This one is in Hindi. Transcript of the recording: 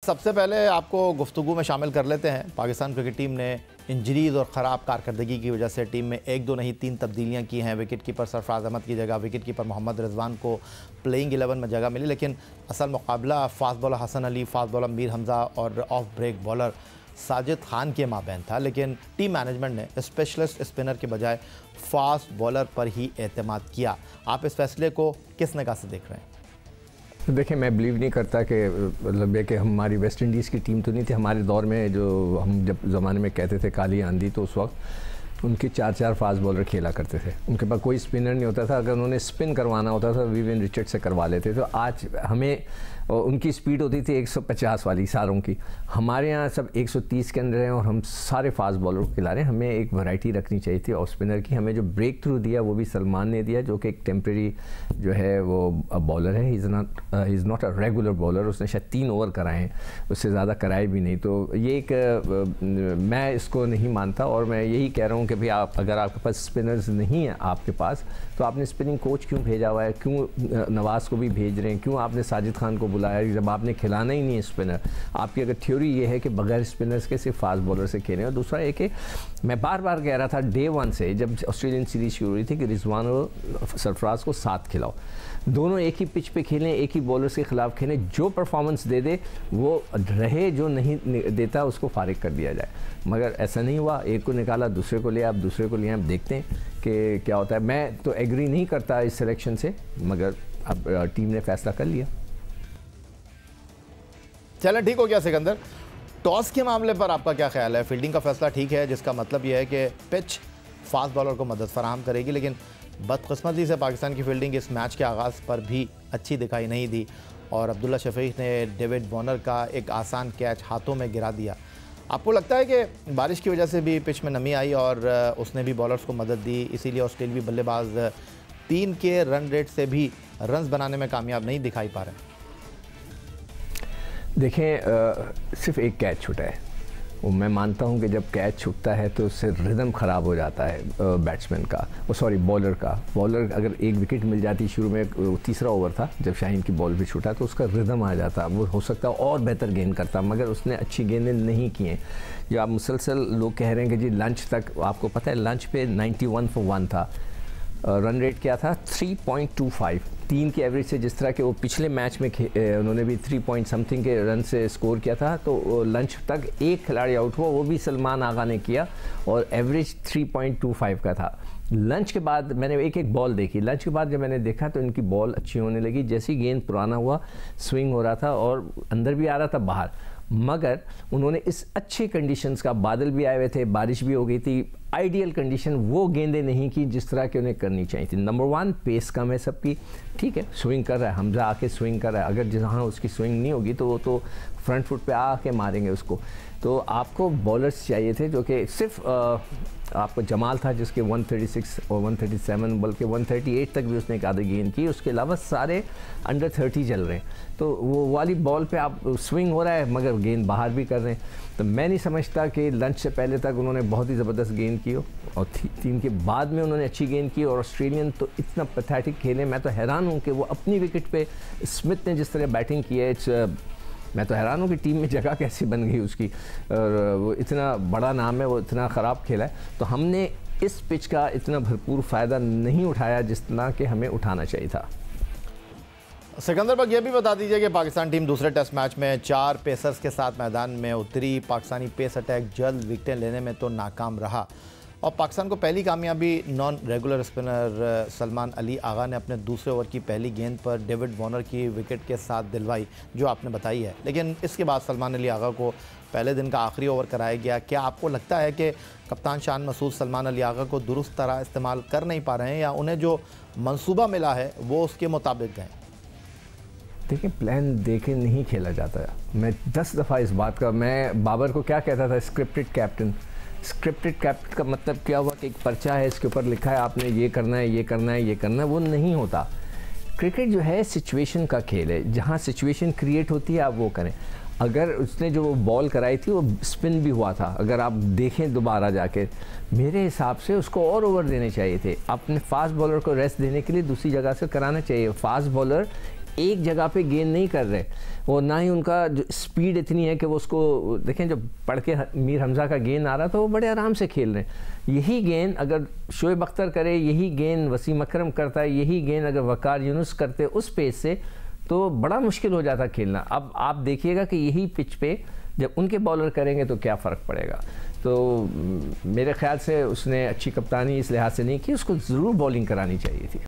सबसे पहले आपको गुफ्तगू में शामिल कर लेते हैं। पाकिस्तान क्रिकेट टीम ने इंजरीज़ और ख़राब कारकर्दगी की वजह से टीम में 1-2 नहीं 3 तब्दीलियां की हैं। विकेट कीपर सरफराज अहमद की जगह विकेट कीपर मोहम्मद रिजवान को प्लेइंग 11 में जगह मिली, लेकिन असल मुकाबला fast bowler Hasan Ali, fast bowler Mir Hamza और off break bowler Sajid Khan के माबैन था। लेकिन टीम मैनेजमेंट ने स्पेशलिस्ट स्पिनर के बजाय फास्ट बॉलर पर ही एतमाद किया। आप इस फैसले को किस निगाह से देख रहे हैं? देखिए, मैं बिलीव नहीं करता कि मतलब ये कि हमारी वेस्ट इंडीज़ की टीम तो नहीं थी। हमारे दौर में जो हम जब ज़माने में कहते थे काली आंधी, तो उस वक्त उनके 4-4 फास्ट बॉलर खेला करते थे। उनके पास कोई स्पिनर नहीं होता था। अगर उन्होंने स्पिन करवाना होता था विवियन रिचर्ड से करवा लेते। तो आज हमें उनकी स्पीड होती थी 150 वाली सारों की, हमारे यहाँ सब 130 के अंदर हैं और हम सारे फास्ट बॉलर को खिला रहे हैं। हमें एक वैरायटी रखनी चाहिए थी ऑफ स्पिनर की। हमें जो ब्रेक थ्रू दिया वो भी सलमान ने दिया, जो कि एक टेम्प्रेरी जो है वो बॉलर है। He is not a regular bowler. उसने शायद 3 ओवर कराए हैं, उससे ज़्यादा कराए भी नहीं। तो ये एक मैं इसको नहीं मानता और मैं यही कह रहा हूँ कि भाई आप अगर आपके पास स्पिनर्स नहीं है आपके पास, तो आपने स्पिनिंग कोच क्यों भेजा हुआ है? क्यों नवाज़ को भी भेज रहे हैं? क्यों आपने साजिद खान को बुलाया जब आपने खिलाना ही नहीं है स्पिनर? आपकी अगर थ्योरी ये है कि बगैर स्पिनर्स के सिर्फ फास्ट बॉलर से खेलें। और दूसरा एक है, मैं बार बार कह रहा था डे 1 से, जब ऑस्ट्रेलियन सीरीज शुरू हुई थी, कि रिजवान और सरफराज को साथ खिलाओ, दोनों एक ही पिच पे खेलें, एक ही बॉलर्स के खिलाफ खेलें। जो परफॉर्मेंस दे दे वो रहे, जो नहीं देता उसको फारिग कर दिया जाए। मगर ऐसा नहीं हुआ। एक को निकाला, दूसरे को लिया, अब दूसरे को लिया। अब देखते हैं कि क्या होता है। मैं तो एग्री नहीं करता इस सिलेक्शन से, मगर अब टीम ने फैसला कर लिया। चलें, ठीक हो गया। सिकंदर, टॉस के मामले पर आपका क्या ख्याल है? फील्डिंग का फैसला ठीक है, जिसका मतलब यह है कि पिच फास्ट बॉलर को मदद फराहम करेगी, लेकिन बदकिस्मती से पाकिस्तान की फील्डिंग इस मैच के आगाज़ पर भी अच्छी दिखाई नहीं दी और अब्दुल्ला शफीक ने डेविड वॉर्नर का एक आसान कैच हाथों में गिरा दिया। आपको लगता है कि बारिश की वजह से भी पिच में नमी आई और उसने भी बॉलर्स को मदद दी, इसीलिए ऑस्ट्रेलियावी बल्लेबाज 3 के रन रेट से भी रन्स बनाने में कामयाब नहीं दिखाई पा रहे? देखें, सिर्फ एक कैच छूटा है। वो मैं मानता हूँ कि जब कैच छूटता है तो उससे रिदम ख़राब हो जाता है बैट्समैन का, बॉलर का। बॉलर अगर एक विकेट मिल जाती, शुरू में तीसरा ओवर था जब शाहीन की बॉल भी छूटा, तो उसका रिदम आ जाता, वो हो सकता और बेहतर गेंद करता, मगर उसने अच्छी गेंदें नहीं की हैं। जो आप मुसलसल लोग कह रहे हैं कि जी लंच तक, आपको पता है लंच पे 91 for 1 था, रन रेट क्या था 3.25, 3 की एवरेज से। जिस तरह के वो पिछले मैच में उन्होंने भी 3 पॉइंट समथिंग के रन से स्कोर किया था, तो लंच तक एक खिलाड़ी आउट हुआ, वो भी सलमान आगा ने किया और एवरेज 3.25 का था। लंच के बाद मैंने एक बॉल देखी। लंच के बाद जब मैंने देखा तो इनकी बॉल अच्छी होने लगी। जैसी गेंद पुराना हुआ, स्विंग हो रहा था और अंदर भी आ रहा था, बाहर। मगर उन्होंने इस अच्छे कंडीशंस का, बादल भी आए हुए थे, बारिश भी हो गई थी, आइडियल कंडीशन, वो गेंदें नहीं की जिस तरह की उन्हें करनी चाहिए थी। नंबर 1, पेस कम है सबकी। ठीक है, स्विंग कर रहा है, हमजा आके स्विंग कर रहा है। अगर जहाँ उसकी स्विंग नहीं होगी तो वो तो फ्रंट फुट पे आके मारेंगे उसको। तो आपको बॉलर्स चाहिए थे जो कि सिर्फ आपको जमाल था जिसके 136 और 137, बल्कि 138 तक भी उसने एक आधी गेंद की। उसके अलावा सारे अंडर 30 चल रहे हैं। तो वो वाली बॉल पे आप स्विंग हो रहा है मगर गेंद बाहर भी कर रहे हैं। तो मैं नहीं समझता कि लंच से पहले तक उन्होंने बहुत ही ज़बरदस्त गेंद की हो और 3 के बाद में उन्होंने अच्छी गेंद की। और ऑस्ट्रेलियन तो इतना पैथेटिक खेले, मैं तो हैरान हूँ कि वो अपनी विकेट पे स्मिथ ने जिस तरह बैटिंग की है, मैं तो हैरान हूँ कि टीम में जगह कैसे बन गई उसकी। और वो इतना बड़ा नाम है, वो इतना ख़राब खेला है। तो हमने इस पिच का इतना भरपूर फ़ायदा नहीं उठाया जितना कि हमें उठाना चाहिए था। सिकंदर भाई, ये भी बता दीजिए कि पाकिस्तान टीम दूसरे टेस्ट मैच में 4 पेसर्स के साथ मैदान में उतरी। पाकिस्तानी पेस अटैक जल्द विकेटें लेने में तो नाकाम रहा और पाकिस्तान को पहली कामयाबी non regular spinner Salman Ali Agha ने अपने दूसरे ओवर की पहली गेंद पर डेविड वॉर्नर की विकेट के साथ दिलवाई, जो आपने बताई है। लेकिन इसके बाद सलमान अली आगा को पहले दिन का आखिरी ओवर कराया गया। क्या आपको लगता है कि कप्तान शान मसूद सलमान अली आगा को दुरुस्त तरह इस्तेमाल कर नहीं पा रहे हैं या उन्हें जो मंसूबा मिला है वो उसके मुताबिक गए? देखिए, प्लान देके नहीं खेला जाता है। मैं 10 दफ़ा इस बात का, मैं बाबर को क्या कहता था, स्क्रिप्टेड कैप्टन। स्क्रिप्टेड कैप्टन का मतलब क्या हुआ कि एक पर्चा है, इसके ऊपर लिखा है आपने ये करना है, ये करना है, ये करना है। वो नहीं होता। क्रिकेट जो है सिचुएशन का खेल है, जहाँ सिचुएशन क्रिएट होती है आप वो करें। अगर उसने जो बॉल कराई थी वो स्पिन भी हुआ था, अगर आप देखें दोबारा जाके, मेरे हिसाब से उसको और ओवर देने चाहिए थे। अपने फास्ट बॉलर को रेस्ट देने के लिए दूसरी जगह से कराना चाहिए। फास्ट बॉलर एक जगह पे गेंद नहीं कर रहे, और ना ही उनका जो स्पीड इतनी है कि वो उसको देखें, जब पढ़ के मीर हमज़ा का गेंद आ रहा था वो बड़े आराम से खेल रहे हैं। यही गेंद अगर शोएब अख्तर करे, यही गेंद वसीम अकरम करता है, यही गेंद अगर वकार यूनुस करते उस पेस से, तो बड़ा मुश्किल हो जाता खेलना। अब आप देखिएगा कि यही पिच पे जब उनके बॉलर करेंगे तो क्या फ़र्क पड़ेगा। तो मेरे ख्याल से उसने अच्छी कप्तानी इस लिहाज से नहीं की, उसको ज़रूर बॉलिंग करानी चाहिए थी।